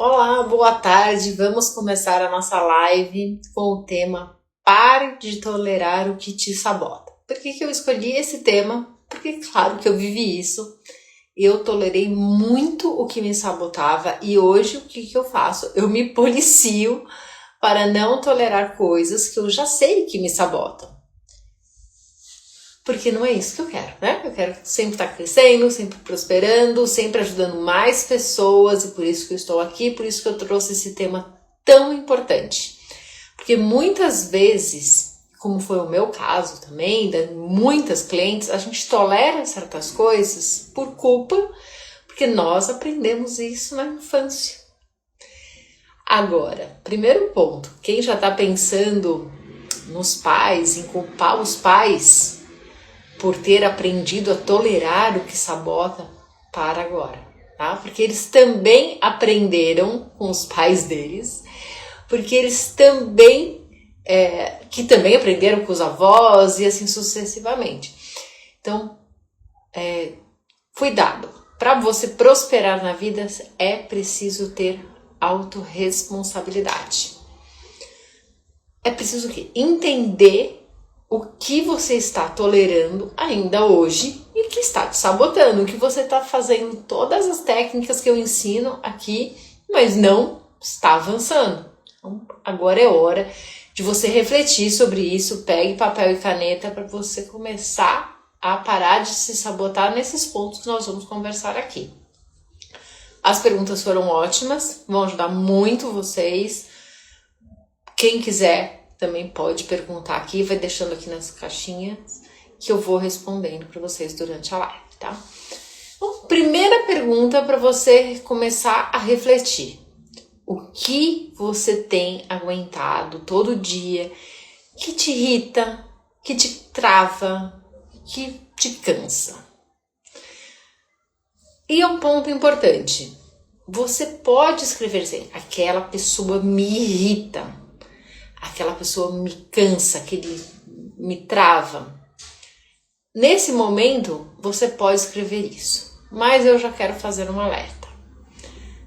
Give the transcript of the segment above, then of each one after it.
Olá, boa tarde. Vamos começar a nossa live com o tema Pare de tolerar o que te sabota. Por que eu escolhi esse tema? Porque, claro, que eu vivi isso. Eu tolerei muito o que me sabotava e hoje o que eu faço? Eu me policio para não tolerar coisas que eu já sei que me sabotam. Porque não é isso que eu quero, né? Eu quero sempre estar crescendo, sempre prosperando, sempre ajudando mais pessoas, e por isso que eu estou aqui, por isso que eu trouxe esse tema tão importante. Porque muitas vezes, como foi o meu caso também, de muitas clientes, a gente tolera certas coisas por culpa, porque nós aprendemos isso na infância. Agora, primeiro ponto, quem já está pensando nos pais, em culpar os pais por ter aprendido a tolerar o que sabota, para agora, tá? Porque eles também aprenderam com os pais deles, porque eles também, que também aprenderam com os avós e assim sucessivamente. Então, cuidado. Para você prosperar na vida, é preciso ter autorresponsabilidade. É preciso o quê? Entender o que você está tolerando ainda hoje e que está te sabotando, o que você está fazendo todas as técnicas que eu ensino aqui, mas não está avançando. Então, agora é hora de você refletir sobre isso, pegue papel e caneta para você começar a parar de se sabotar nesses pontos que nós vamos conversar aqui. As perguntas foram ótimas, vão ajudar muito vocês. Quem quiser também pode perguntar aqui, vai deixando aqui nas caixinhas que eu vou respondendo para vocês durante a live, tá? Então, primeira pergunta para você começar a refletir. O que você tem aguentado todo dia que te irrita, que te trava, que te cansa? E é um ponto importante. Você pode escrever assim, aquela pessoa me irrita. Aquela pessoa me cansa, aquele me trava. Nesse momento, você pode escrever isso. Mas eu já quero fazer um alerta.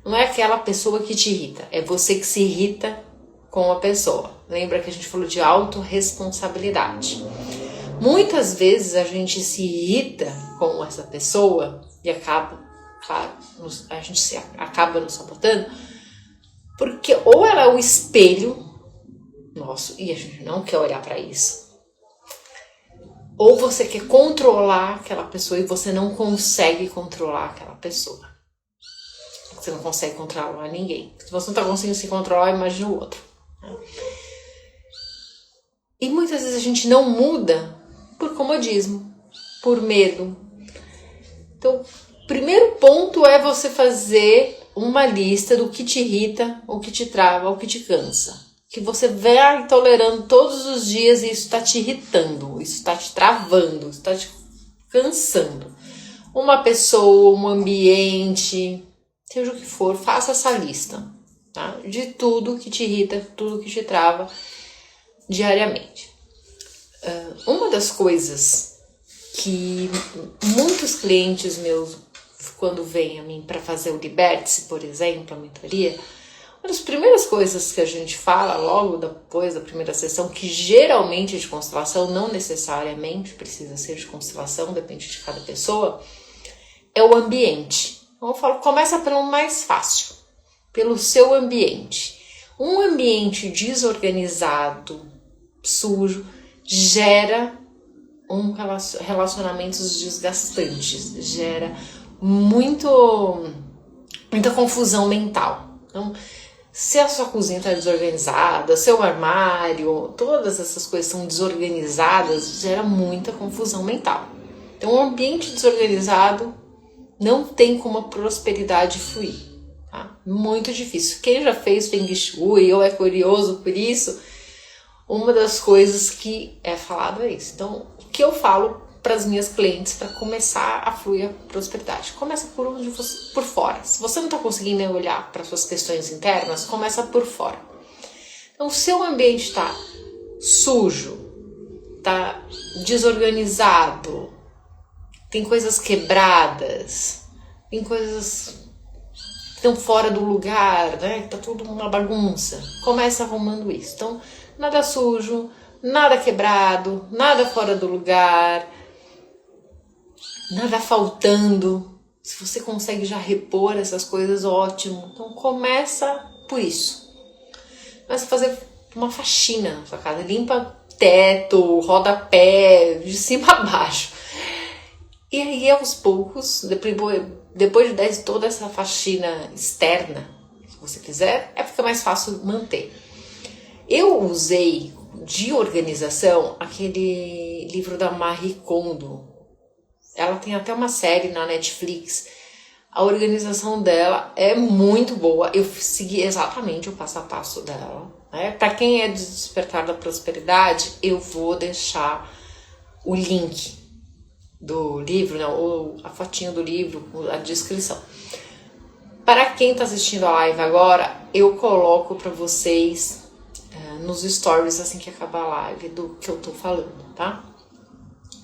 Não é aquela pessoa que te irrita, é você que se irrita com a pessoa. Lembra que a gente falou de autorresponsabilidade. Muitas vezes a gente se irrita com essa pessoa e acaba, claro, a gente acaba nos sabotando, porque ou ela é o espelho nosso, e a gente não quer olhar para isso. Ou você quer controlar aquela pessoa e você não consegue controlar aquela pessoa. Você não consegue controlar ninguém. Se você não está conseguindo se controlar, imagina o outro. E muitas vezes a gente não muda por comodismo, por medo. Então, o primeiro ponto é você fazer uma lista do que te irrita, o que te trava, o que te cansa. Que você vai tolerando todos os dias e isso está te irritando, isso está te travando, isso está te cansando. Uma pessoa, um ambiente, seja o que for, faça essa lista, tá? De tudo que te irrita, tudo que te trava diariamente. Uma das coisas que muitos clientes meus, quando vêm a mim para fazer o Liberte-se, por exemplo, a mentoria, uma das primeiras coisas que a gente fala logo depois da primeira sessão, que geralmente é de constelação, não necessariamente precisa ser de constelação, depende de cada pessoa, é o ambiente. Então eu falo, começa pelo mais fácil, pelo seu ambiente. Um ambiente desorganizado, sujo, gera relacionamentos desgastantes, gera muita confusão mental. Então, se a sua cozinha está desorganizada, seu armário, todas essas coisas são desorganizadas, gera muita confusão mental. Então, um ambiente desorganizado não tem como a prosperidade fluir. Tá? Muito difícil. Quem já fez Feng Shui ou é curioso por isso, uma das coisas que é falado é isso. Então, o que eu falo para as minhas clientes para começar a fluir a prosperidade? Começa por fora. Se você não está conseguindo olhar para suas questões internas, começa por fora. Então, o seu ambiente está sujo, está desorganizado, tem coisas quebradas, tem coisas estão fora do lugar, né? Que tá tudo uma bagunça. Começa arrumando isso. Então, nada sujo, nada quebrado, nada fora do lugar, nada faltando. Se você consegue já repor essas coisas, ótimo. Então começa por isso. Começa a fazer uma faxina na sua casa. Limpa teto, rodapé, de cima a baixo. E aí aos poucos, depois de toda essa faxina externa, se você fizer, fica mais fácil manter. Eu usei de organização aquele livro da Marie Kondo. Ela tem até uma série na Netflix. A organização dela é muito boa. Eu segui exatamente o passo a passo dela, né? Para quem é do Despertar da Prosperidade, eu vou deixar o link do livro, né? Ou a fotinho do livro, a descrição. Para quem está assistindo a live agora, eu coloco para vocês nos stories assim que acabar a live do que eu tô falando, tá?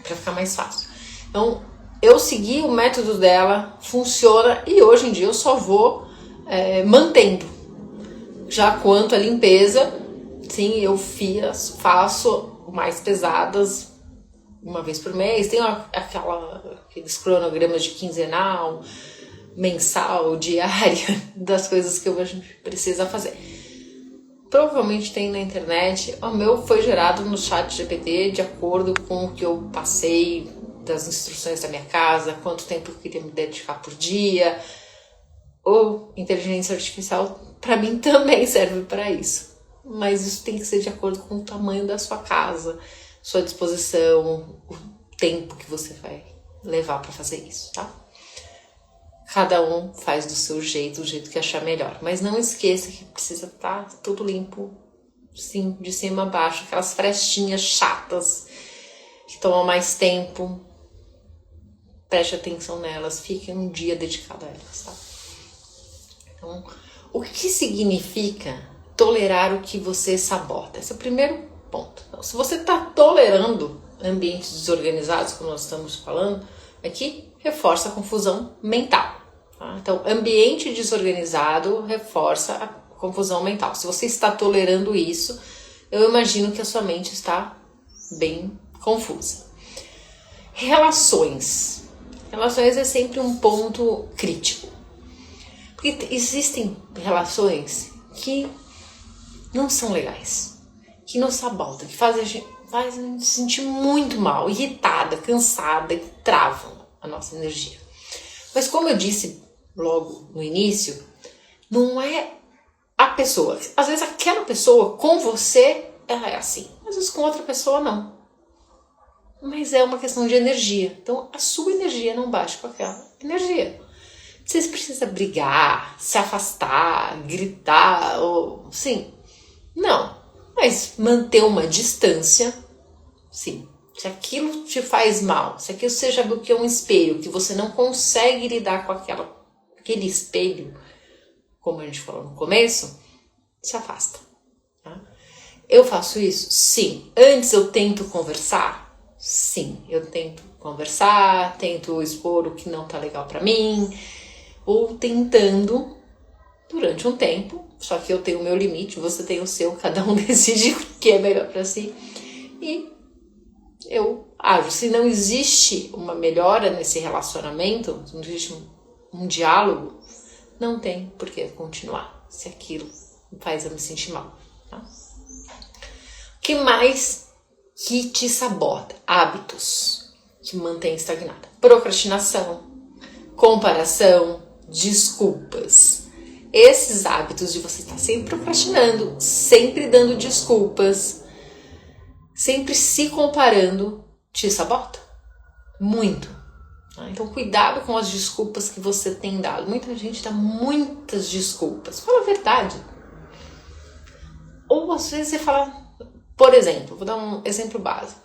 Para ficar mais fácil. Então, eu segui o método dela, funciona, e hoje em dia eu só vou mantendo. Já quanto à limpeza, sim, eu faço mais pesadas uma vez por mês. Tem aqueles cronogramas de quinzenal, mensal, diária, das coisas que a gente precisa fazer. Provavelmente tem na internet. O meu foi gerado no chat GPT de acordo com o que eu passei das instruções da minha casa, quanto tempo eu queria me dedicar por dia. Ou inteligência artificial, para mim também serve para isso. Mas isso tem que ser de acordo com o tamanho da sua casa, sua disposição, o tempo que você vai levar para fazer isso, tá? Cada um faz do seu jeito, do jeito que achar melhor. Mas não esqueça que precisa estar tudo limpo, sim, de cima a baixo. Aquelas frestinhas chatas que tomam mais tempo, preste atenção nelas, fique um dia dedicado a elas, tá? Então, o que significa tolerar o que você sabota? Esse é o primeiro ponto. Então, se você está tolerando ambientes desorganizados, como nós estamos falando aqui, reforça a confusão mental. Tá? Então, ambiente desorganizado reforça a confusão mental. Se você está tolerando isso, eu imagino que a sua mente está bem confusa. Relações. Relações é sempre um ponto crítico. Porque existem relações que não são legais, que nos sabotam, que fazem a gente se sentir muito mal, irritada, cansada, que travam a nossa energia. Mas como eu disse logo no início, não é a pessoa. Às vezes aquela pessoa com você, ela é assim. Às vezes com outra pessoa não. Mas é uma questão de energia. Então a sua energia não bate com aquela energia. Você precisa brigar, se afastar, gritar, ou sim. Não. Mas manter uma distância, sim. Se aquilo te faz mal, se aquilo seja do que é um espelho, que você não consegue lidar com aquele espelho, como a gente falou no começo, se afasta. Tá? Eu faço isso? Sim. Antes eu tento conversar? Sim. Eu tento conversar, tento expor o que não tá legal pra mim, ou tentando durante um tempo, só que eu tenho o meu limite, você tem o seu, cada um decide o que é melhor pra si, e eu ajo. Se não existe uma melhora nesse relacionamento, se não existe um diálogo, não tem por que continuar, se aquilo faz eu me sentir mal. Tá? O que mais que te sabota? Hábitos que mantém estagnada. Procrastinação, comparação, desculpas. Esses hábitos de você estar sempre procrastinando, sempre dando desculpas, sempre se comparando, te sabota muito. Tá? Então cuidado com as desculpas que você tem dado. Muita gente dá muitas desculpas. Fala a verdade. Ou às vezes você fala, por exemplo, vou dar um exemplo básico.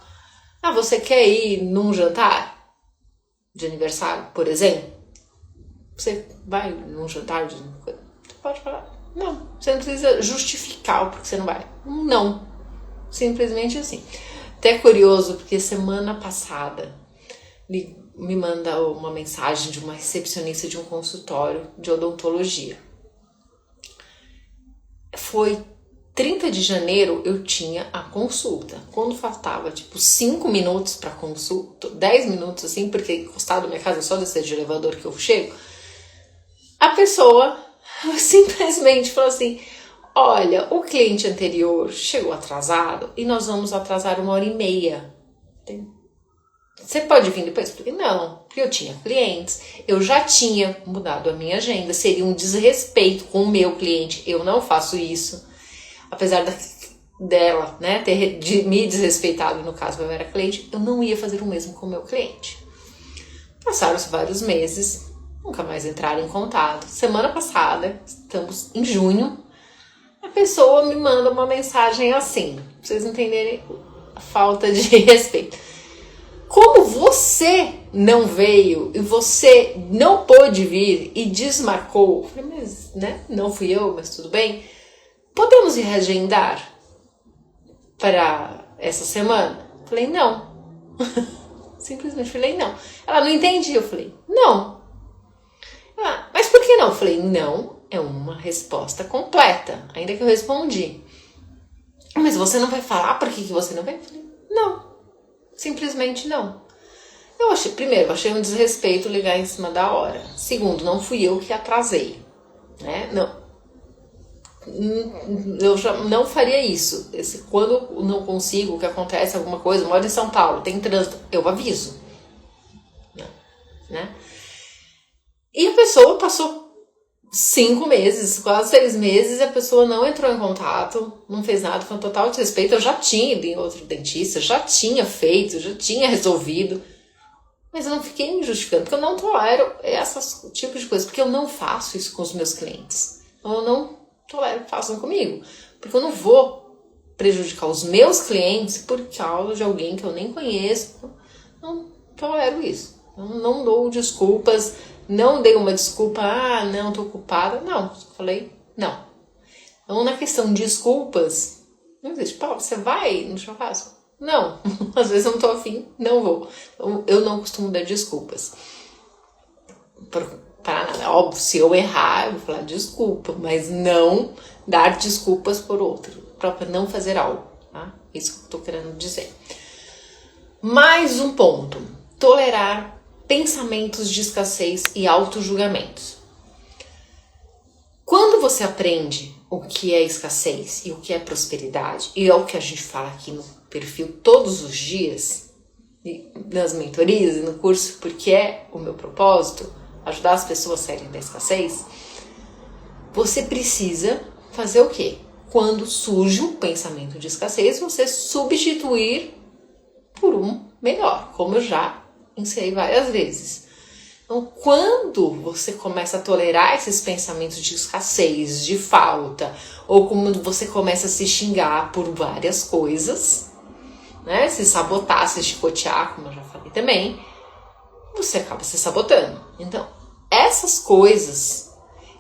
Você quer ir num jantar de aniversário, por exemplo? Você vai num jantar você pode falar, não. Você não precisa justificar o porquê você não vai. Não. Simplesmente assim. Até curioso, porque semana passada me manda uma mensagem de uma recepcionista de um consultório de odontologia. foi 30 de janeiro, eu tinha a consulta. Quando faltava, 5 minutos pra consulta, 10 minutos assim, porque encostado na minha casa, só descer de elevador que eu chego, a pessoa simplesmente falou assim, olha, o cliente anterior chegou atrasado e nós vamos atrasar 1h30. Você pode vir depois? Eu falei, não, porque eu tinha clientes, eu já tinha mudado a minha agenda, seria um desrespeito com o meu cliente, eu não faço isso. Apesar dela, né, ter me desrespeitado, no caso eu era cliente, eu não ia fazer o mesmo com o meu cliente. Passaram-se vários meses, nunca mais entraram em contato. Semana passada, estamos em junho, a pessoa me manda uma mensagem assim, pra vocês entenderem a falta de respeito. Como você não veio e você não pôde vir e desmarcou, eu falei, mas né, não fui eu, mas tudo bem, podemos reagendar para essa semana? Eu falei, não. Simplesmente falei, não. Ela não entendia, eu falei, não. Ela, mas por que não? Eu falei, não, é uma resposta completa, ainda que eu respondi. Mas você não vai falar por que você não veio? Eu falei, não. Simplesmente não. Primeiro, eu achei um desrespeito ligar em cima da hora. Segundo, não fui eu que atrasei, né? Eu já não faria isso. Quando eu não consigo, que acontece alguma coisa, eu moro em São Paulo, tem trânsito, eu aviso, né? E a pessoa passou 5 meses, quase 6 meses, e a pessoa não entrou em contato, não fez nada, foi um total desrespeito. Eu já tinha ido em outro dentista, já tinha feito, já tinha resolvido, mas eu não fiquei me justificando, porque eu não tolero esses tipos de coisas, porque eu não faço isso com os meus clientes. Eu não tolero que façam comigo, porque eu não vou prejudicar os meus clientes por causa de alguém que eu nem conheço. Não tolero isso. Eu não dou desculpas. Não dei uma desculpa, não, tô ocupada. Não, falei, não. Então, na questão de desculpas, não existe. Paulo, você vai no churrasco? Não, às vezes eu não tô afim, não vou. Então, eu não costumo dar desculpas. Para nada. Óbvio, se eu errar, eu vou falar desculpa, mas não dar desculpas por outro, para não fazer algo, tá? Isso que eu tô querendo dizer. Mais um ponto. Tolerar pensamentos de escassez e auto-julgamentos. Quando você aprende o que é escassez e o que é prosperidade, e é o que a gente fala aqui no perfil todos os dias, nas mentorias e no curso, porque é o meu propósito, ajudar as pessoas a saírem da escassez, você precisa fazer o quê? Quando surge um pensamento de escassez, você substituir por um melhor, como eu já ensinei várias vezes. Então, quando você começa a tolerar esses pensamentos de escassez, de falta, ou quando você começa a se xingar por várias coisas, né? Se sabotar, se chicotear, como eu já falei também, você acaba se sabotando. Então, essas coisas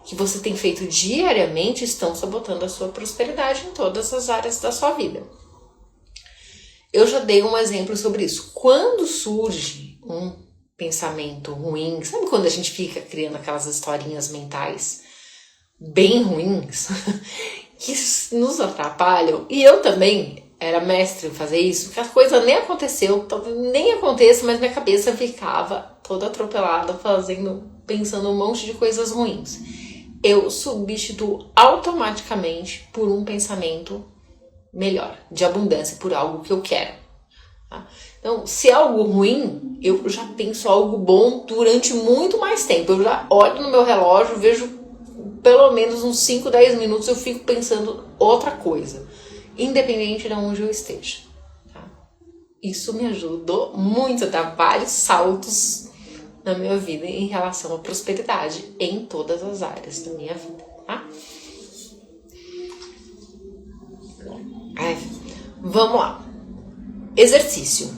que você tem feito diariamente estão sabotando a sua prosperidade em todas as áreas da sua vida. Eu já dei um exemplo sobre isso. Quando surge um pensamento ruim, sabe quando a gente fica criando aquelas historinhas mentais bem ruins, que nos atrapalham? E eu também era mestre em fazer isso, que a coisa nem aconteceu, talvez nem aconteça, mas minha cabeça ficava toda atropelada, pensando um monte de coisas ruins. Eu substituo automaticamente por um pensamento melhor, de abundância, por algo que eu quero. Tá? Então, se é algo ruim, eu já penso algo bom durante muito mais tempo. Eu já olho no meu relógio, vejo pelo menos uns 5, 10 minutos, eu fico pensando outra coisa, independente de onde eu esteja. Tá? Isso me ajudou muito a dar vários saltos na minha vida em relação à prosperidade em todas as áreas da minha vida. Tá? Vamos lá. Exercício.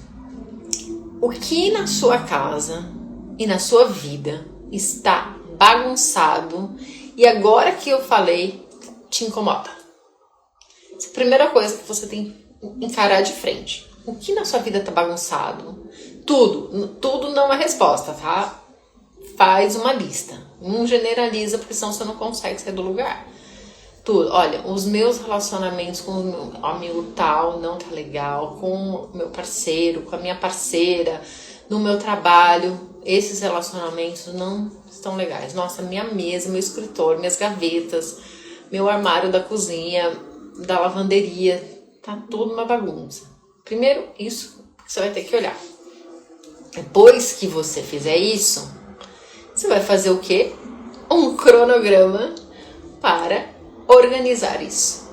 O que na sua casa e na sua vida está bagunçado e agora que eu falei te incomoda? Essa é a primeira coisa que você tem que encarar de frente. O que na sua vida está bagunçado? Tudo não é resposta, tá? Faz uma lista. Não generaliza, porque senão você não consegue sair do lugar. Tudo. Olha, os meus relacionamentos com o meu amigo tal não tá legal, com o meu parceiro, com a minha parceira, no meu trabalho, esses relacionamentos não estão legais. Nossa, minha mesa, meu escritório, minhas gavetas, meu armário da cozinha, da lavanderia, tá tudo uma bagunça. Primeiro, isso você vai ter que olhar. Depois que você fizer isso, você vai fazer o quê? Um cronograma para organizar isso.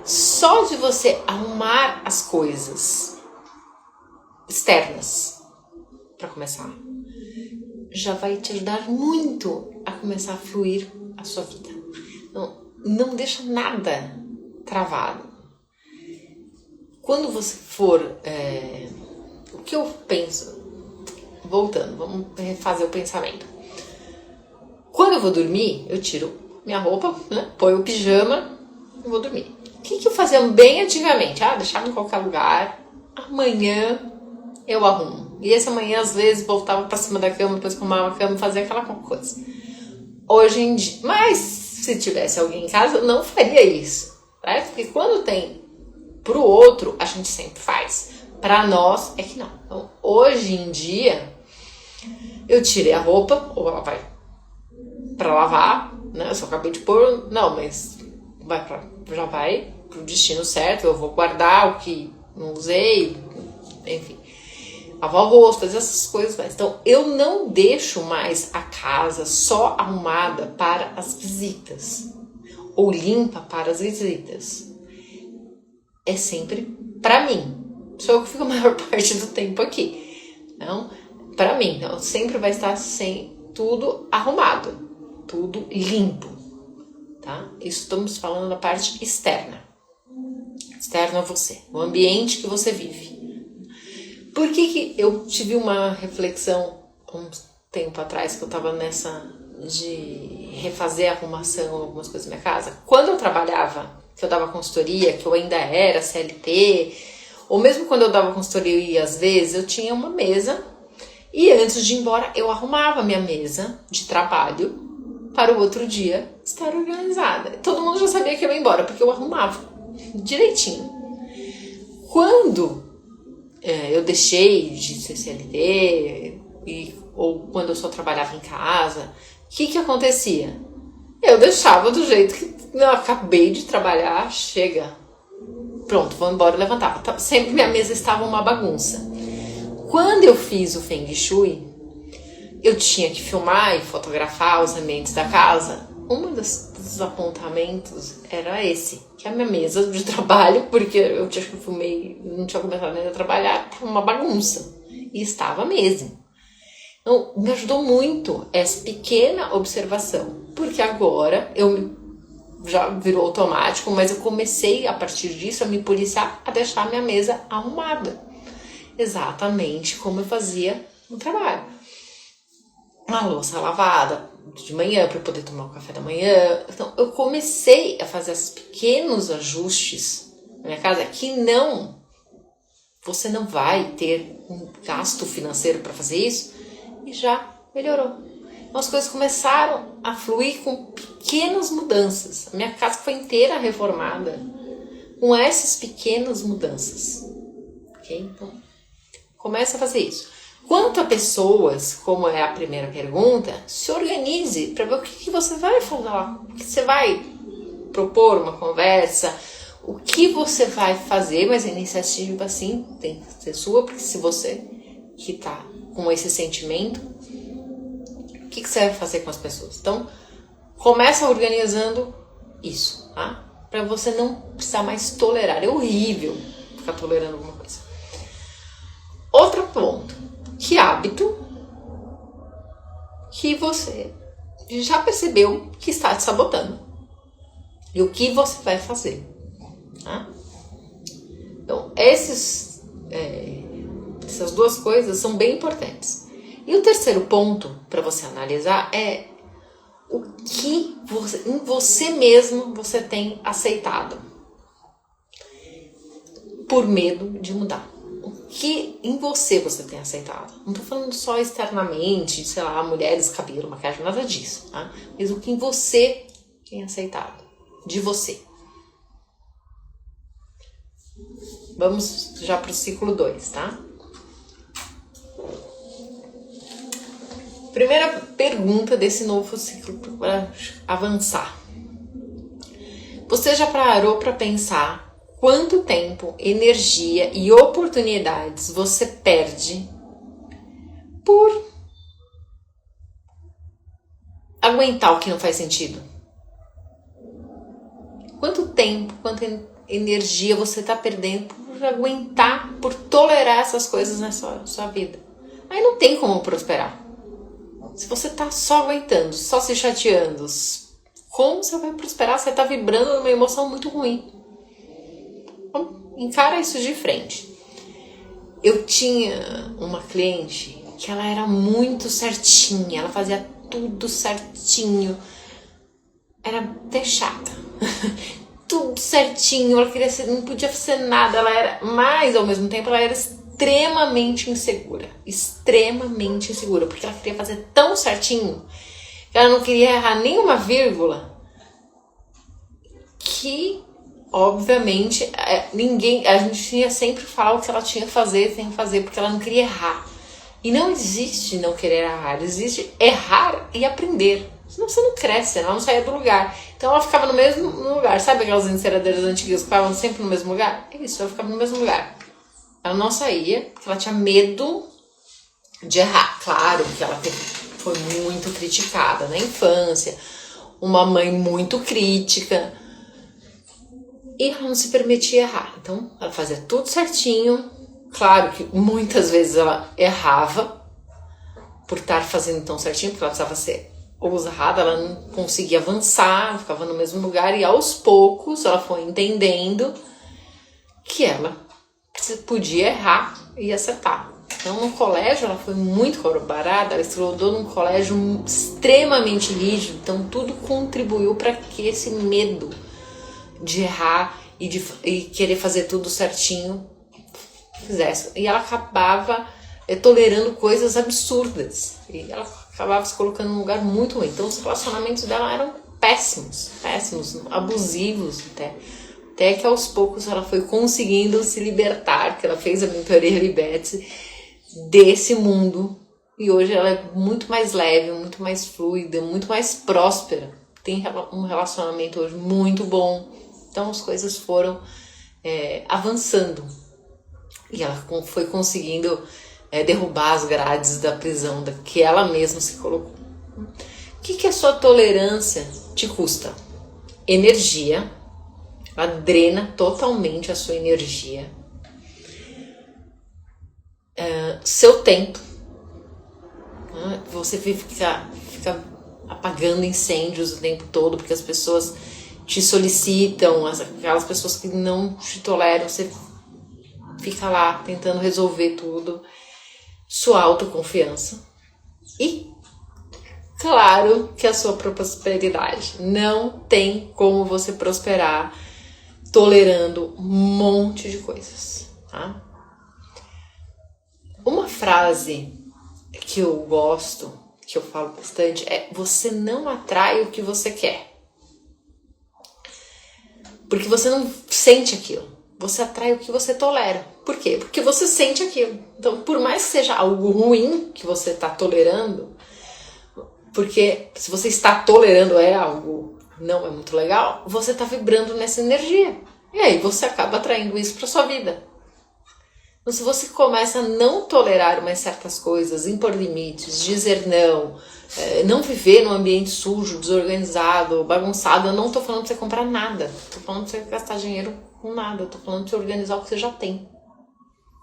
Só de você arrumar as coisas externas, para começar, já vai te ajudar muito a começar a fluir a sua vida. Não deixa nada travado. Quando você for... o que eu penso... Voltando, vamos refazer o pensamento. Quando eu vou dormir, eu tiro minha roupa, né? Põe o pijama e vou dormir. O que eu fazia bem antigamente? Deixava em qualquer lugar. Amanhã eu arrumo. E esse amanhã, às vezes, voltava pra cima da cama, depois arrumava a cama, fazia aquela coisa. Hoje em dia... Mas, se tivesse alguém em casa, eu não faria isso. Né? Porque quando tem pro outro, a gente sempre faz. Pra nós, é que não. Então, hoje em dia, eu tirei a roupa, ou ela vai pra lavar, né? Eu só acabei de pôr... Não, mas já vai pro destino certo. Eu vou guardar o que não usei, enfim. Lavar o rosto, fazer essas coisas mais. Então, eu não deixo mais a casa só arrumada para as visitas. Ou limpa para as visitas. É sempre pra mim. Sou eu que fico a maior parte do tempo aqui. Então, pra mim, então, sempre vai estar tudo arrumado. Tudo limpo. Tá? Isso estamos falando da parte externa. Externo a você. O ambiente que você vive. Por que eu tive uma reflexão um tempo atrás que eu tava nessa de refazer a arrumação, algumas coisas na minha casa? Quando eu trabalhava, que eu dava consultoria, que eu ainda era CLT, ou mesmo quando eu dava consultoria, às vezes eu tinha uma mesa e antes de ir embora eu arrumava a minha mesa de trabalho para o outro dia estar organizada. Todo mundo já sabia que eu ia embora porque eu arrumava direitinho. Quando eu deixei de ser CLT, ou quando eu só trabalhava em casa, o que acontecia? Eu deixava do jeito que eu acabei de trabalhar, chega, pronto, vou embora, eu levantava. Sempre minha mesa estava uma bagunça. Quando eu fiz o Feng Shui, eu tinha que filmar e fotografar os ambientes da casa. Um dos apontamentos era esse, que é a minha mesa de trabalho, porque eu tinha que filmei, não tinha começado ainda a trabalhar, uma bagunça. E estava mesmo. Então, me ajudou muito essa pequena observação, porque agora já virou automático, mas eu comecei a partir disso a me policiar a deixar a minha mesa arrumada. Exatamente como eu fazia no trabalho. A louça lavada de manhã para eu poder tomar o café da manhã. Então, eu comecei a fazer esses pequenos ajustes na minha casa que você não vai ter um gasto financeiro para fazer isso e já melhorou. Então, as coisas começaram a fluir com pequenas mudanças. A minha casa foi inteira reformada com essas pequenas mudanças. Ok? Então, começa a fazer isso. Quanto a pessoas, como é a primeira pergunta, se organize para ver o que você vai falar, o que você vai propor uma conversa, o que você vai fazer, mas a iniciativa sim tem que ser sua, porque se você que está com esse sentimento, o que você vai fazer com as pessoas? Então, começa organizando isso, tá? Para você não precisar mais tolerar. É horrível ficar tolerando alguma coisa. Outro ponto. Que hábito que você já percebeu que está te sabotando? E o que você vai fazer? Tá? Então, essas duas coisas são bem importantes. E o terceiro ponto para você analisar é o que em você mesmo você tem aceitado por medo de mudar. Que em você tem aceitado. Não tô falando só externamente, mulheres, cabelo, maquiagem, nada disso, tá? Mas o que em você tem aceitado. de você. Vamos já para o ciclo 2, tá? Primeira pergunta desse novo ciclo para avançar. Você já parou para pensar quanto tempo, energia e oportunidades você perde por aguentar o que não faz sentido? Quanto tempo, quanta energia você está perdendo por aguentar, por tolerar essas coisas na sua vida? Aí não tem como prosperar. Se você tá só aguentando, só se chateando, como você vai prosperar? Você tá vibrando numa emoção muito ruim. Então, encara isso de frente. Eu tinha uma cliente que ela era muito certinha, ela fazia tudo certinho. Era até chata. Tudo certinho, ela queria ser, não podia ser nada, ela era, mas ao mesmo tempo ela era extremamente insegura, porque ela queria fazer tão certinho, que ela não queria errar nenhuma vírgula, que obviamente a gente tinha sempre que falar o que ela tinha que fazer, sem fazer, porque ela não queria errar. E não existe não querer errar, existe errar e aprender. Senão você não cresce, ela não saía do lugar. Então ela ficava no mesmo lugar. Sabe aquelas enceradeiras antigas que ficavam sempre no mesmo lugar? É isso, ela ficava no mesmo lugar. Ela não saía, porque ela tinha medo de errar. Claro que ela foi muito criticada na infância, uma mãe muito crítica, e ela não se permitia errar. Então ela fazia tudo certinho. Claro que muitas vezes ela errava por estar fazendo tão certinho, porque ela precisava ser ousada, ela não conseguia avançar, ela ficava no mesmo lugar, e aos poucos ela foi entendendo que ela podia errar e acertar. Então no colégio ela foi muito cobrada, ela estudou num colégio extremamente rígido, então tudo contribuiu para que esse medo de errar e querer fazer tudo certinho fizesse. E ela acabava tolerando coisas absurdas, e ela acabava se colocando num lugar muito ruim. Então os relacionamentos dela eram péssimos, abusivos até que aos poucos ela foi conseguindo se libertar, que ela fez a mentoria Liberte desse mundo, e hoje ela é muito mais leve, muito mais fluida, muito mais próspera, tem um relacionamento hoje muito bom. Então as coisas foram avançando, e ela foi conseguindo derrubar as grades da prisão que ela mesma se colocou. O que a sua tolerância te custa? Energia. Ela drena totalmente a sua energia. Seu tempo. Você fica apagando incêndios o tempo todo, porque as pessoas te solicitam, aquelas pessoas que não te toleram, você fica lá tentando resolver tudo. Sua autoconfiança. E, claro, que a sua prosperidade. Não tem como você prosperar tolerando um monte de coisas, tá? Uma frase que eu gosto, que eu falo bastante, é: você não atrai o que você quer. Porque você não sente aquilo. Você atrai o que você tolera. Por quê? Porque você sente aquilo. Então, por mais que seja algo ruim que você está tolerando, porque se você está tolerando algo não é muito legal, você está vibrando nessa energia. E aí você acaba atraindo isso para sua vida. Então, se você começa a não tolerar mais certas coisas, impor limites, dizer não viver num ambiente sujo, desorganizado, bagunçado, eu não tô falando pra você comprar nada. Tô falando pra você gastar dinheiro com nada. Eu tô falando pra você organizar o que você já tem.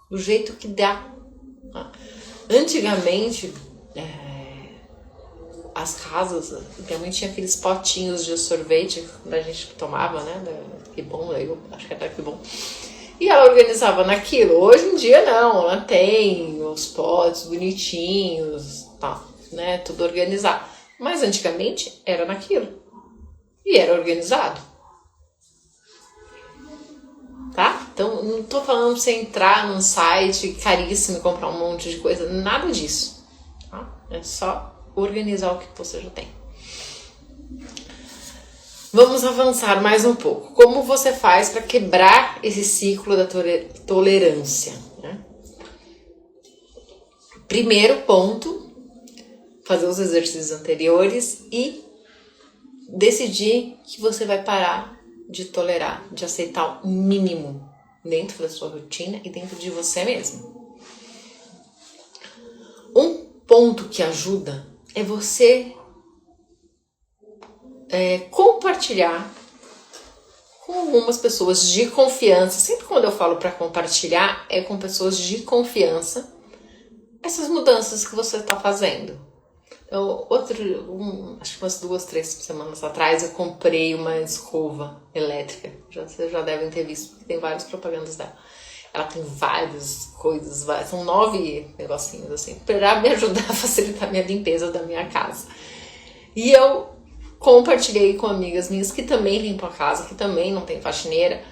Do jeito que dá. Antigamente, as casas, antigamente tinha aqueles potinhos de sorvete que a gente tomava, né? Que bom, eu acho que era que bom. E ela organizava naquilo. Hoje em dia não, ela tem os potes bonitinhos, tá, né? Tudo organizado. Mas antigamente era naquilo. E era organizado. Tá? Então não tô falando pra você entrar num site caríssimo e comprar um monte de coisa. Nada disso. Tá? É só organizar o que você já tem. Vamos avançar mais um pouco. Como você faz para quebrar esse ciclo da tolerância, né? Primeiro ponto, fazer os exercícios anteriores e decidir que você vai parar de tolerar, de aceitar o mínimo dentro da sua rotina e dentro de você mesmo. Um ponto que ajuda é você compartilhar com algumas pessoas de confiança. Sempre quando eu falo para compartilhar, é com pessoas de confiança essas mudanças que você está fazendo. Então, acho que umas 2, 3 semanas atrás eu comprei uma escova elétrica. Vocês já devem ter visto, porque tem várias propagandas dela. Ela tem várias coisas, são 9 negocinhos assim, para me ajudar a facilitar a minha limpeza da minha casa. E eu compartilhei com amigas minhas que também limpam a casa, que também não tem faxineira,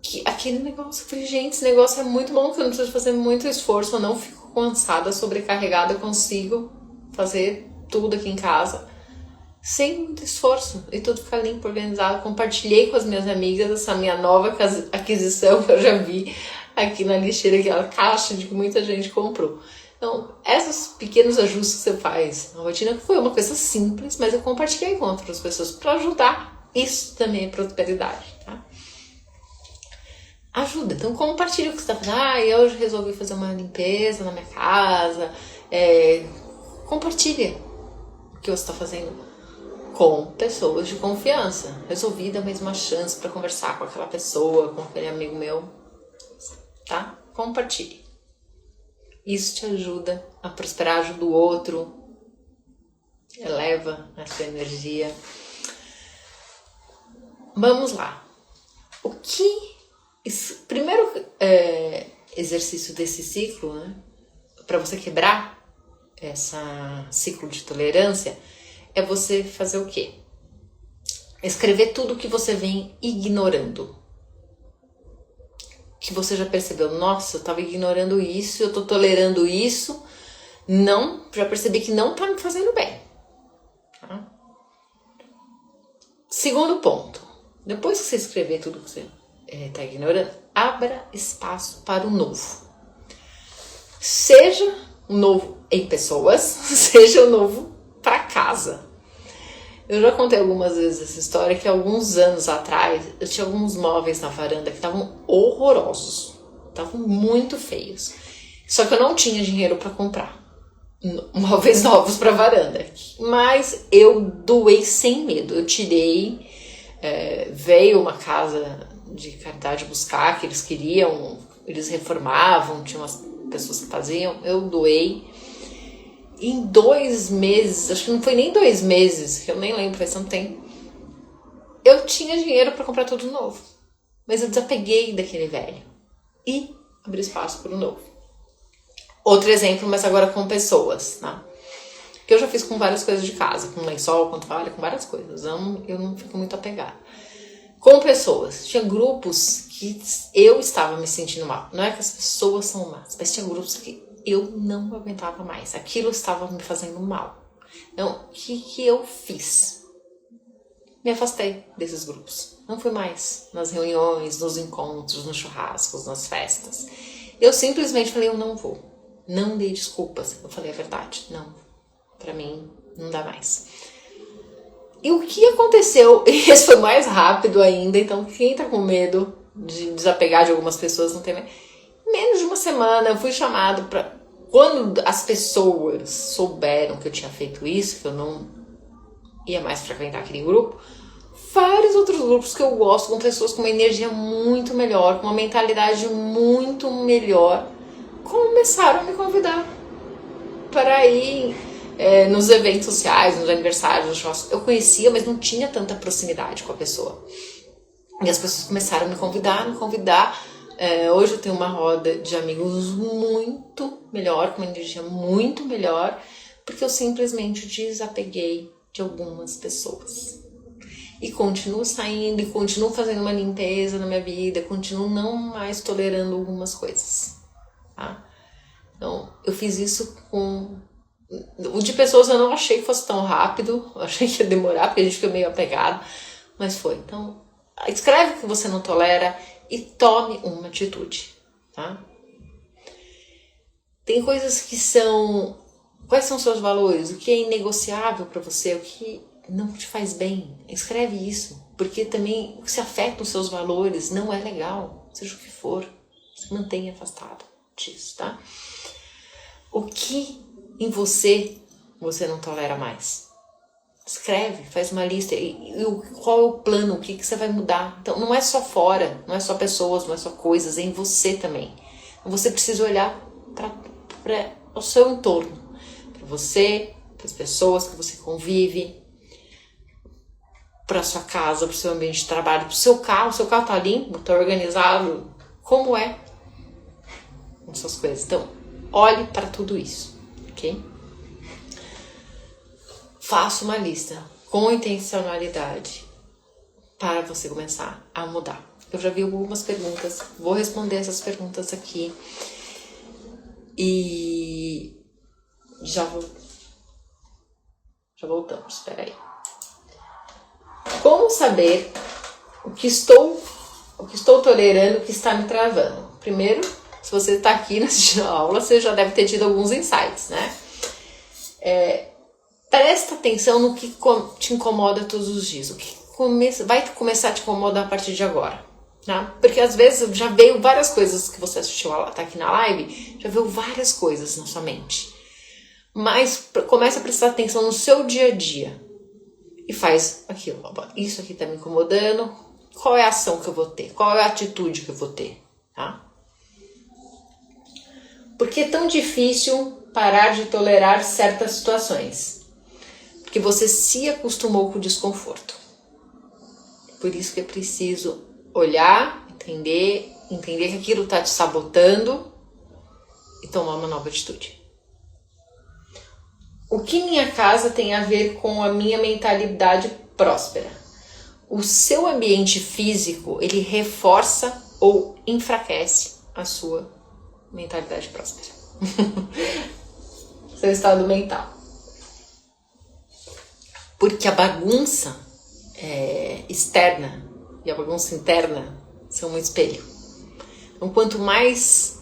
que aquele negócio, eu falei, gente, esse negócio é muito bom, que eu não preciso fazer muito esforço, eu não fico cansada, sobrecarregada, eu consigo fazer tudo aqui em casa sem muito esforço e tudo fica limpo, organizado. Compartilhei com as minhas amigas essa minha nova aquisição que eu já vi aqui na lixeira, aquela caixa de que muita gente comprou. Então, esses pequenos ajustes que você faz na rotina, que foi uma coisa simples, mas eu compartilhei com outras pessoas para ajudar. Isso também é prosperidade, tá? Ajuda. Então, compartilha o que você está fazendo. Eu resolvi fazer uma limpeza na minha casa. Compartilha o que você está fazendo com pessoas de confiança. Resolvi dar mais uma chance para conversar com aquela pessoa, com aquele amigo meu, tá? Compartilhe. Isso te ajuda a prosperar, ajuda o outro, eleva a sua energia. Vamos lá. O primeiro exercício desse ciclo, né, para você quebrar esse ciclo de tolerância, é você fazer o quê? Escrever tudo que você vem ignorando. Que você já percebeu, nossa, eu estava ignorando isso, eu estou tolerando isso, já percebi que não está me fazendo bem. Tá? Segundo ponto, depois que você escrever tudo que você está ignorando, abra espaço para o novo. Seja um novo em pessoas, seja um novo para casa. Eu já contei algumas vezes essa história, que alguns anos atrás eu tinha alguns móveis na varanda que estavam horrorosos, estavam muito feios. Só que eu não tinha dinheiro para comprar móveis novos para varanda, mas eu doei sem medo. Eu tirei, veio uma casa de caridade buscar, que eles queriam, eles reformavam, tinha umas pessoas que faziam, eu doei. Em 2 meses, acho que não foi nem 2 meses, que eu nem lembro, faz tanto tempo, eu tinha dinheiro para comprar tudo novo. Mas eu desapeguei daquele velho e abri espaço para o novo. Outro exemplo, mas agora com pessoas, tá? Que eu já fiz com várias coisas de casa, com lençol, com toalha, com várias coisas. Eu não fico muito apegada. Com pessoas, tinha grupos que eu estava me sentindo mal. Não é que as pessoas são más, mas tinha grupos que eu não aguentava mais. Aquilo estava me fazendo mal. Então, o que eu fiz? Me afastei desses grupos. Não fui mais nas reuniões, nos encontros, nos churrascos, nas festas. Eu simplesmente falei, eu não vou. Não dei desculpas. Eu falei a verdade. Não. Pra mim, não dá mais. E o que aconteceu? E esse foi mais rápido ainda. Então, quem tá com medo de desapegar de algumas pessoas, não tem medo. Menos de uma semana eu fui chamado para... Quando as pessoas souberam que eu tinha feito isso, que eu não ia mais frequentar aquele grupo, vários outros grupos que eu gosto, com pessoas com uma energia muito melhor, com uma mentalidade muito melhor, começaram a me convidar para ir nos eventos sociais, nos aniversários, nos churrascos. Eu conhecia, mas não tinha tanta proximidade com a pessoa. E as pessoas começaram a me convidar. Hoje eu tenho uma roda de amigos muito melhor, com uma energia muito melhor, porque eu simplesmente desapeguei de algumas pessoas. E continuo saindo, e continuo fazendo uma limpeza na minha vida, continuo não mais tolerando algumas coisas. Tá? Então, eu fiz isso com... O de pessoas eu não achei que fosse tão rápido, eu achei que ia demorar, porque a gente fica meio apegado. mas foi. Então, escreve o que você não tolera e tome uma atitude, tá? Tem coisas que são... Quais são os seus valores? O que é inegociável para você? O que não te faz bem? Escreve isso, porque também se afeta os seus valores, não é legal, seja o que for. Se mantenha afastado disso, tá? O que em você não tolera mais? Escreve, faz uma lista. E qual é o plano? O que você vai mudar? Então, não é só fora, não é só pessoas, não é só coisas, é em você também. Você precisa olhar para o seu entorno. Para você, para as pessoas que você convive, para sua casa, para o seu ambiente de trabalho, para o seu carro. O seu carro está limpo, está organizado. Como é? Essas coisas. Então, olhe para tudo isso, ok? Faça uma lista com intencionalidade para você começar a mudar. Eu já vi algumas perguntas, vou responder essas perguntas aqui e já voltamos, espera aí. Como saber o que estou tolerando, o que está me travando? Primeiro, se você está aqui assistindo a aula, você já deve ter tido alguns insights, né? Presta atenção no que te incomoda todos os dias, o que vai começar a te incomodar a partir de agora, tá? Porque às vezes já veio várias coisas que você assistiu, tá aqui na live, já veio várias coisas na sua mente. Mas começa a prestar atenção no seu dia a dia e faz aquilo. Isso aqui tá me incomodando, qual é a ação que eu vou ter? Qual é a atitude que eu vou ter? Tá? Por que é tão difícil parar de tolerar certas situações? Porque você se acostumou com o desconforto. Por isso que é preciso olhar, entender que aquilo está te sabotando e tomar uma nova atitude. O que minha casa tem a ver com a minha mentalidade próspera? O seu ambiente físico, ele reforça ou enfraquece a sua mentalidade próspera. Seu estado mental. Porque a bagunça externa e a bagunça interna são um espelho. Então, quanto mais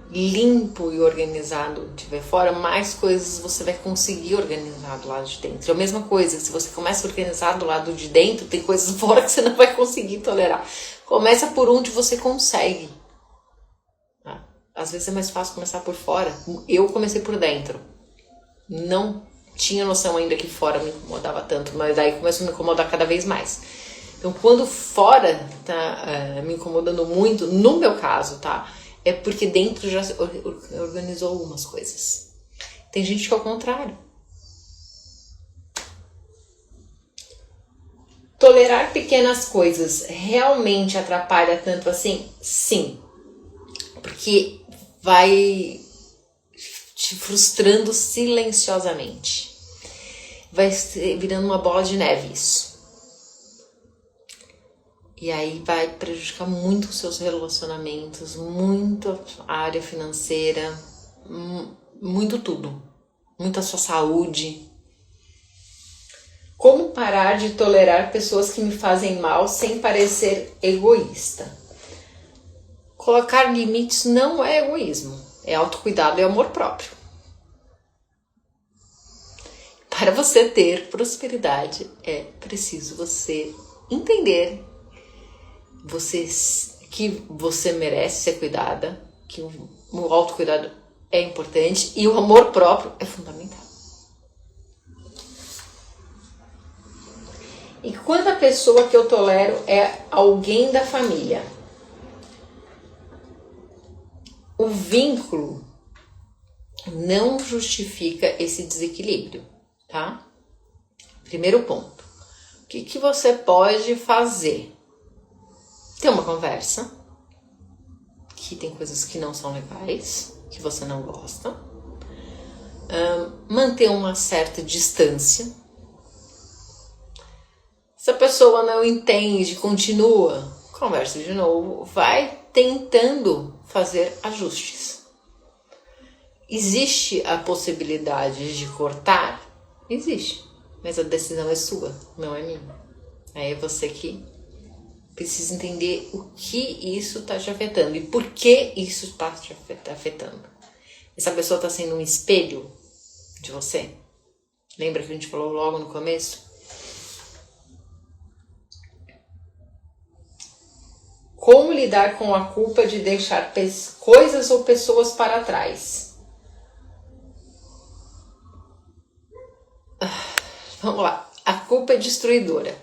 limpo e organizado tiver fora, mais coisas você vai conseguir organizar do lado de dentro. É a mesma coisa, se você começa a organizar do lado de dentro, tem coisas fora que você não vai conseguir tolerar. Começa por onde você consegue. Tá? Às vezes é mais fácil começar por fora. Eu comecei por dentro. Não tinha noção ainda que fora me incomodava tanto, mas aí começou a me incomodar cada vez mais. Então, quando fora tá me incomodando muito, no meu caso, tá? É porque dentro já organizou algumas coisas. Tem gente que é o contrário. Tolerar pequenas coisas realmente atrapalha tanto assim? Sim. Porque vai te frustrando silenciosamente. Vai virando uma bola de neve isso. E aí vai prejudicar muito os seus relacionamentos, muito a área financeira, muito tudo. Muito a sua saúde. Como parar de tolerar pessoas que me fazem mal sem parecer egoísta? Colocar limites não é egoísmo, é autocuidado e amor próprio. Para você ter prosperidade, é preciso você entender que você merece ser cuidada, que o autocuidado é importante e o amor próprio é fundamental. E quando a pessoa que eu tolero é alguém da família, o vínculo não justifica esse desequilíbrio, tá? Primeiro ponto. O que você pode fazer? Ter uma conversa, que tem coisas que não são legais, que você não gosta. Manter uma certa distância. Se a pessoa não entende, continua, conversa de novo, vai tentando fazer ajustes. Existe a possibilidade de cortar? Existe, mas a decisão é sua, não é minha. Aí é você que precisa entender o que isso está te afetando e por que isso está te afetando. Essa pessoa está sendo um espelho de você? Lembra que a gente falou logo no começo? Como lidar com a culpa de deixar coisas ou pessoas para trás? Vamos lá. A culpa é destruidora.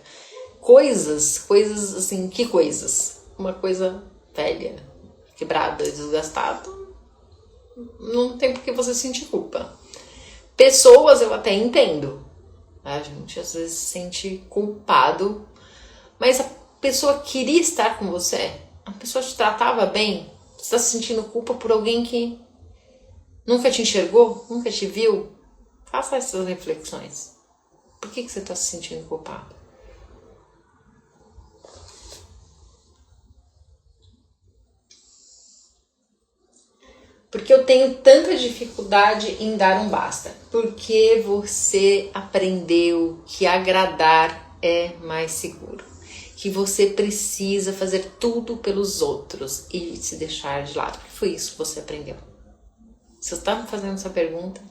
Coisas assim, que coisas? Uma coisa velha, quebrada, desgastada, não tem por que você sentir culpa. Pessoas eu até entendo. A gente às vezes se sente culpado, mas a pessoa queria estar com você, a pessoa te tratava bem, você está sentindo culpa por alguém que nunca te enxergou, nunca te viu? Faça essas reflexões. Por que você está se sentindo culpado? Porque eu tenho tanta dificuldade em dar um basta. Porque você aprendeu que agradar é mais seguro. Que você precisa fazer tudo pelos outros e se deixar de lado. Porque foi isso que você aprendeu. Se você está me fazendo essa pergunta,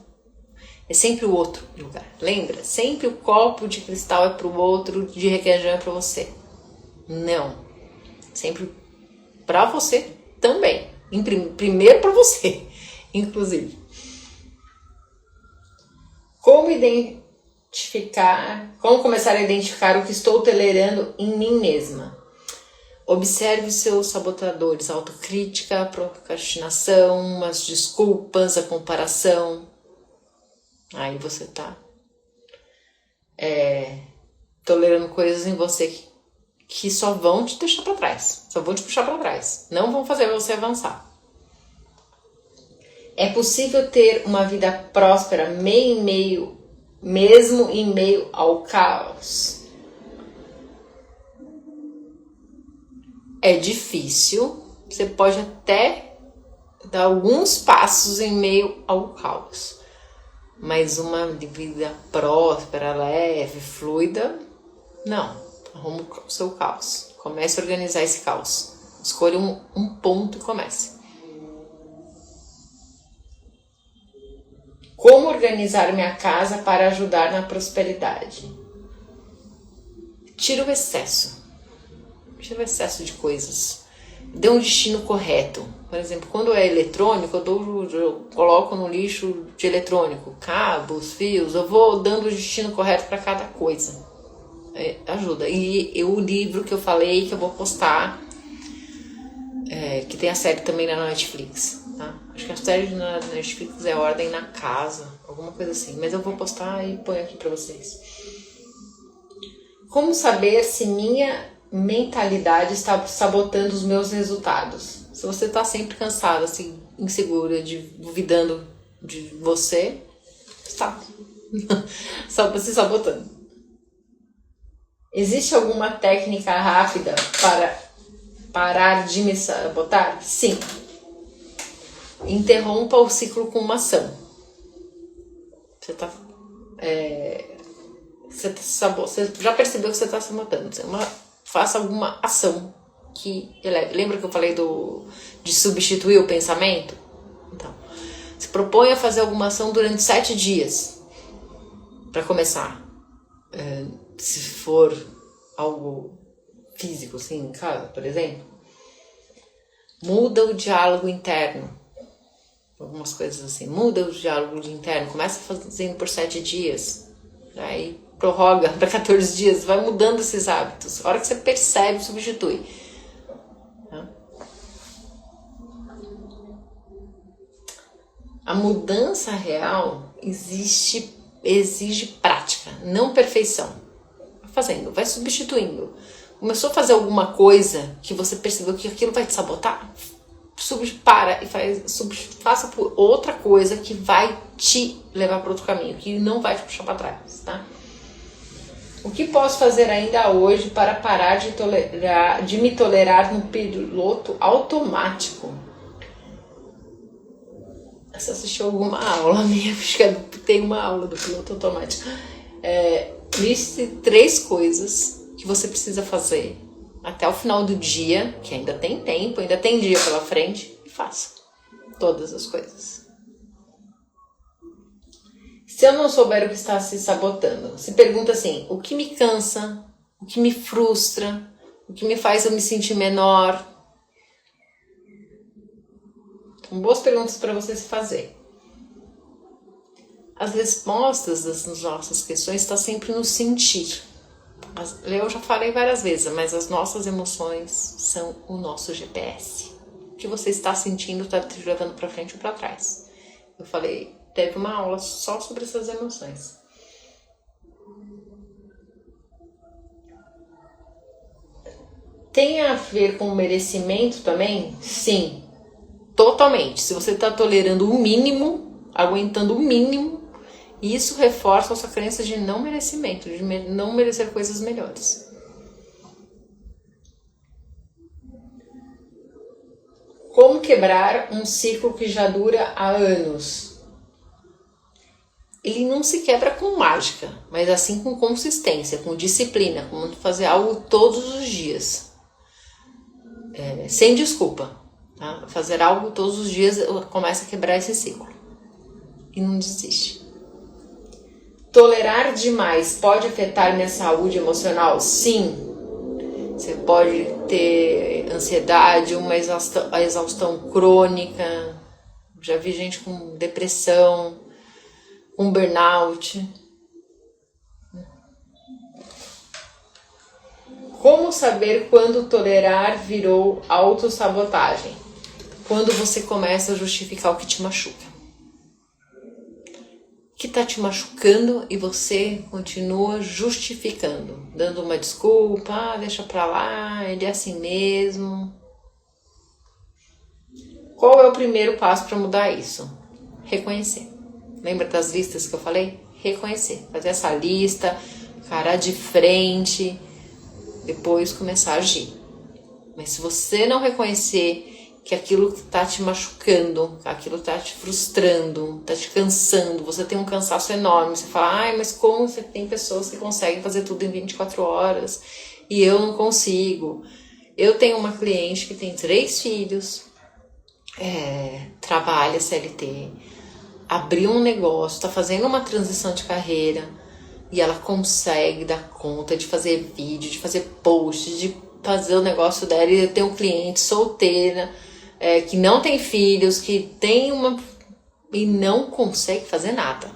é sempre o outro lugar. Lembra? Sempre o copo de cristal é para o outro, de requeijão é para você. Não. Sempre para você também. Primeiro para você, inclusive. Como começar a identificar o que estou tolerando em mim mesma? Observe seus sabotadores, autocrítica, a procrastinação, as desculpas, a comparação. Aí você tá tolerando coisas em você que só vão te deixar para trás, só vão te puxar para trás, não vão fazer você avançar. É possível ter uma vida próspera mesmo em meio ao caos? É difícil, você pode até dar alguns passos em meio ao caos, mas uma vida próspera, leve, fluida, não. Arruma o seu caos. Comece a organizar esse caos. Escolha um ponto e comece. Como organizar minha casa para ajudar na prosperidade? Tira o excesso. Tira o excesso de coisas. Dê um destino correto. Por exemplo, quando é eletrônico, eu coloco no lixo de eletrônico, cabos, fios, eu vou dando o destino correto para cada coisa. Ajuda. E o livro que eu falei, que eu vou postar, que tem a série também na Netflix, tá? Acho que a série na Netflix é Ordem na Casa, alguma coisa assim, mas eu vou postar e ponho aqui pra vocês. Como saber se minha mentalidade está sabotando os meus resultados? Se você está sempre cansada, assim, insegura, duvidando de você, está se sabotando. Existe alguma técnica rápida para parar de me sabotar? Sim. Interrompa o ciclo com uma ação. Você já percebeu que você está sabotando. Faça alguma ação que eleve. Lembra que eu falei de substituir o pensamento? Então, se propõe a fazer alguma ação durante 7 dias para começar. Se for algo físico, assim, em casa, por exemplo, muda o diálogo interno. Algumas coisas assim, muda o diálogo interno, começa fazendo por 7 dias, aí prorroga para 14 dias, vai mudando esses hábitos. A hora que você percebe, substitui. A mudança real exige prática, não perfeição. Fazendo, vai substituindo. Começou a fazer alguma coisa que você percebeu que aquilo vai te sabotar? Para e faça por outra coisa que vai te levar para outro caminho, que não vai te puxar para trás, tá? O que posso fazer ainda hoje para parar de me tolerar no piloto automático? Você assistiu alguma aula minha? Acho que tem uma aula do piloto automático. Liste 3 coisas que você precisa fazer até o final do dia, que ainda tem tempo, ainda tem dia pela frente, e faça todas as coisas. Se eu não souber o que está se sabotando, se pergunta assim, o que me cansa, o que me frustra, o que me faz eu me sentir menor? São boas perguntas para você se fazer. As respostas das nossas questões estão sempre no sentir. Eu já falei várias vezes, mas as nossas emoções são o nosso GPS. O que você está sentindo está te levando para frente ou para trás. Eu falei, teve uma aula só sobre essas emoções. Tem a ver com merecimento também? Sim, totalmente. Se você está tolerando o mínimo, aguentando o mínimo, isso reforça a sua crença de não merecimento, de não merecer coisas melhores. Como quebrar um ciclo que já dura há anos? Ele não se quebra com mágica, mas assim com consistência, com disciplina, como fazer algo todos os dias. Sem desculpa. Tá? Fazer algo todos os dias começa a quebrar esse ciclo. E não desiste. Tolerar demais pode afetar minha saúde emocional? Sim. Você pode ter ansiedade, uma exaustão crônica. Já vi gente com depressão, com burnout. Como saber quando tolerar virou autossabotagem? Quando você começa a justificar o que te machuca. Que está te machucando e você continua justificando, dando uma desculpa, deixa pra lá, ele é assim mesmo. Qual é o primeiro passo para mudar isso? Reconhecer. Lembra das listas que eu falei? Reconhecer, fazer essa lista, encarar de frente, depois começar a agir. Mas se você não reconhecer que aquilo que está te machucando, que aquilo está te frustrando, está te cansando, você tem um cansaço enorme, você fala, ai, mas como você tem pessoas que conseguem fazer tudo em 24 horas e eu não consigo? Eu tenho uma cliente que tem 3 filhos, trabalha CLT, abriu um negócio, está fazendo uma transição de carreira e ela consegue dar conta de fazer vídeo, de fazer post, de fazer o negócio dela. E eu tenho um cliente solteira, que não tem filhos, que tem uma... e não consegue fazer nada.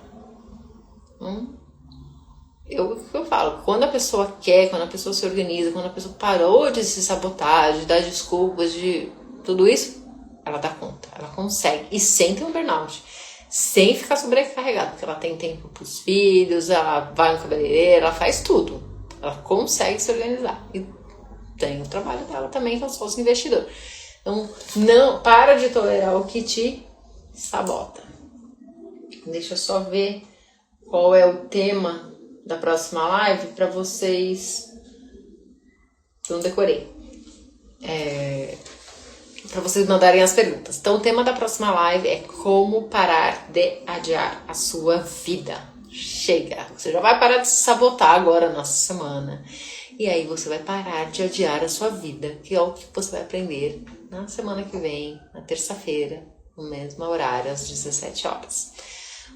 Eu falo, quando a pessoa quer, quando a pessoa se organiza, quando a pessoa parou de se sabotar, de dar desculpas, de tudo isso, ela dá conta, ela consegue. E sem ter um burnout, sem ficar sobrecarregada, porque ela tem tempo para os filhos, ela vai no cabeleireiro, ela faz tudo. Ela consegue se organizar. E tem o trabalho dela também, que é o sócio investidor. Então, não para de tolerar o que te sabota. Deixa eu só ver qual é o tema da próxima live para vocês. Eu não decorei. Para vocês mandarem as perguntas. Então, o tema da próxima live é como parar de adiar a sua vida. Chega! Você já vai parar de se sabotar agora nessa semana. E aí você vai parar de adiar a sua vida, que é o que você vai aprender na semana que vem, na terça-feira, no mesmo horário, às 17 horas.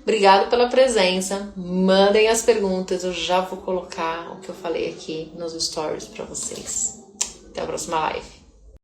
Obrigado pela presença. Mandem as perguntas, eu já vou colocar o que eu falei aqui nos stories para vocês. Até a próxima live.